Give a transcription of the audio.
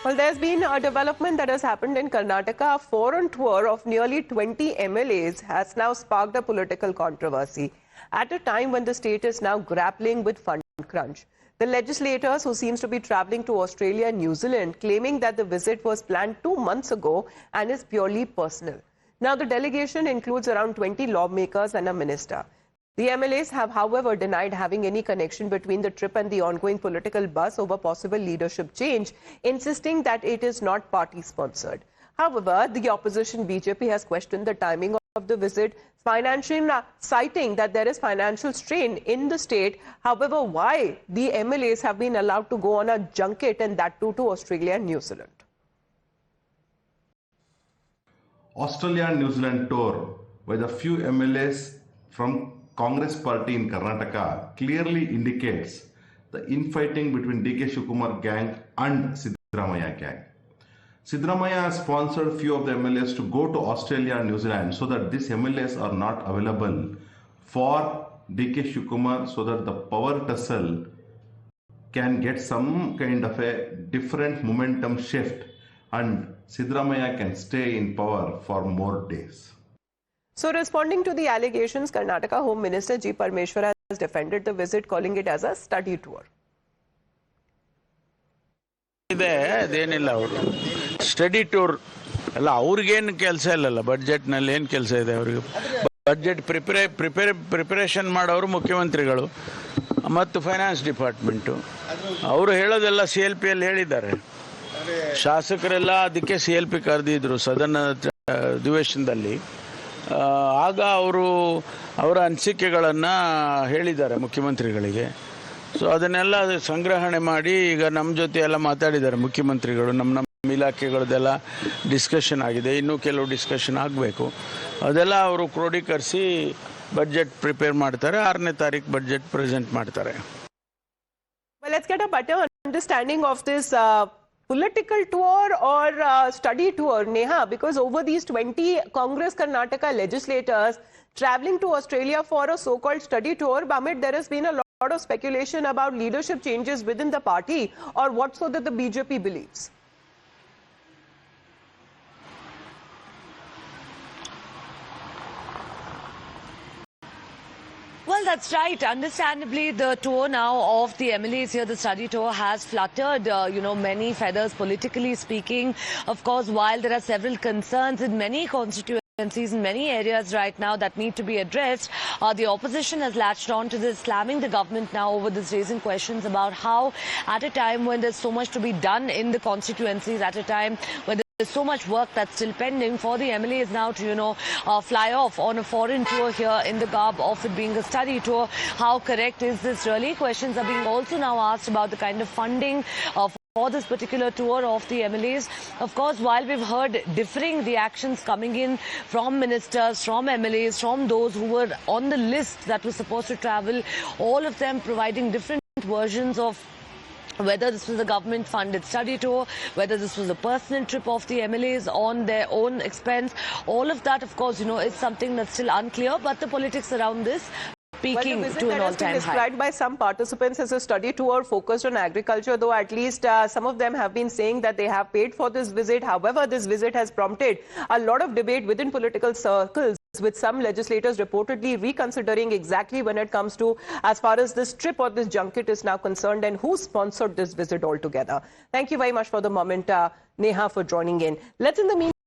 Well, there's been a development that has happened in Karnataka. A foreign tour of nearly 20 MLAs has now sparked a political controversy at a time when the state is now grappling with fund crunch. The legislators, who seems to be traveling to Australia and New Zealand, claiming that the visit was planned 2 months ago and is purely personal. Now, the delegation includes around 20 lawmakers and a minister. The MLAs have, however, denied having any connection between the trip and the ongoing political buzz over possible leadership change, insisting that it is not party-sponsored. However, the opposition BJP has questioned the timing of the visit, citing that there is financial strain in the state. However, why the MLAs have been allowed to go on a junket, and that too to Australia and New Zealand. Australia and New Zealand tour with a few MLAs from Congress party in Karnataka clearly indicates the infighting between DK Shivakumar gang and Siddaramaiah gang. Siddaramaiah has sponsored few of the MLAs to go to Australia and New Zealand so that these MLAs are not available for DK Shivakumar, so that the power tussle can get some kind of a different momentum shift and Siddaramaiah can stay in power for more days. So, responding to the allegations, Karnataka Home Minister G. Parmeshwar has defended the visit, calling it as a study tour. Study tour ಅಲ್ಲ ಅವ್ರಿಗೇನು ಕೆಲಸ ಇಲ್ಲಲ್ಲ ಬಜೆಟ್ನಲ್ಲಿ ಏನು ಕೆಲಸ ಇದೆ ಅವರಿಗೆ budget preparation ಮಾಡೋರು ಮುಖ್ಯಮಂತ್ರಿಗಳು ಮತ್ತು ಫೈನಾನ್ಸ್ ಡಿಪಾರ್ಟ್ಮೆಂಟು ಅವರು ಹೇಳೋದೆಲ್ಲ CLP ಅಲ್ಲಿ ಹೇಳಿದ್ದಾರೆ ಶಾಸಕರೆಲ್ಲ ಅದಕ್ಕೆ CLP ಕರೆದಿದ್ರು ಸದನ ಅಧಿವೇಶನದಲ್ಲಿ ಆಗ ಅವರು ಅವರ ಅನಿಸಿಕೆಗಳನ್ನು ಹೇಳಿದ್ದಾರೆ ಮುಖ್ಯಮಂತ್ರಿಗಳಿಗೆ ಸೊ ಅದನ್ನೆಲ್ಲ ಸಂಗ್ರಹಣೆ ಮಾಡಿ ಈಗ ನಮ್ಮ ಜೊತೆ ಎಲ್ಲ ಮಾತಾಡಿದ್ದಾರೆ ಮುಖ್ಯಮಂತ್ರಿಗಳು ನಮ್ಮ ಇಲಾಖೆಗಳದೆಲ್ಲ ಡಿಸ್ಕಷನ್ ಆಗಿದೆ ಇನ್ನೂ ಕೆಲವು ಡಿಸ್ಕಷನ್ ಆಗಬೇಕು ಅದೆಲ್ಲ ಅವರು ಕ್ರೋಢೀಕರಿಸಿ ಬಜೆಟ್ ಪ್ರಿಪೇರ್ ಮಾಡ್ತಾರೆ 6ನೇ ತಾರೀಕು ಬಜೆಟ್ ಪ್ರೆಸೆಂಟ್ ಮಾಡ್ತಾರೆ. Well, let's get a better understanding of this political tour or study tour, Neha, because over these 20 Congress Karnataka legislators traveling to Australia for a so-called study tour, Bamit, there has been a lot of speculation about leadership changes within the party, or what so that the BJP believes. Well, that's right. Understandably, the tour now of the MLAs here, the study tour, has fluttered, many feathers politically speaking. Of course, while there are several concerns in many constituencies in many areas right now that need to be addressed, the opposition has latched on to this, slamming the government now over this, raising questions about how, at a time when there's so much to be done in the constituencies, at a time when there's so much work that's still pending, for the MLAs now to, fly off on a foreign tour here in the garb of it being a study tour. How correct is this really? Questions are being also now asked about the kind of funding for this particular tour of the MLAs. Of course, while we've heard differing reactions coming in from ministers, from MLAs, from those who were on the list that were supposed to travel, all of them providing different versions of whether this was a government-funded study tour, whether this was a personal trip of the MLAs on their own expense. All of that, of course, is something that's still unclear, but the politics around this peaking to an all-time high. Well, the visit has been described by some participants as a study tour focused on agriculture, though at least some of them have been saying that they have paid for this visit. However, this visit has prompted a lot of debate within political circles, with some legislators reportedly reconsidering exactly when it comes to as far as this trip or this junket is now concerned and who sponsored this visit altogether. Thank you very much for the moment, Neha, for joining in. Let's in the meantime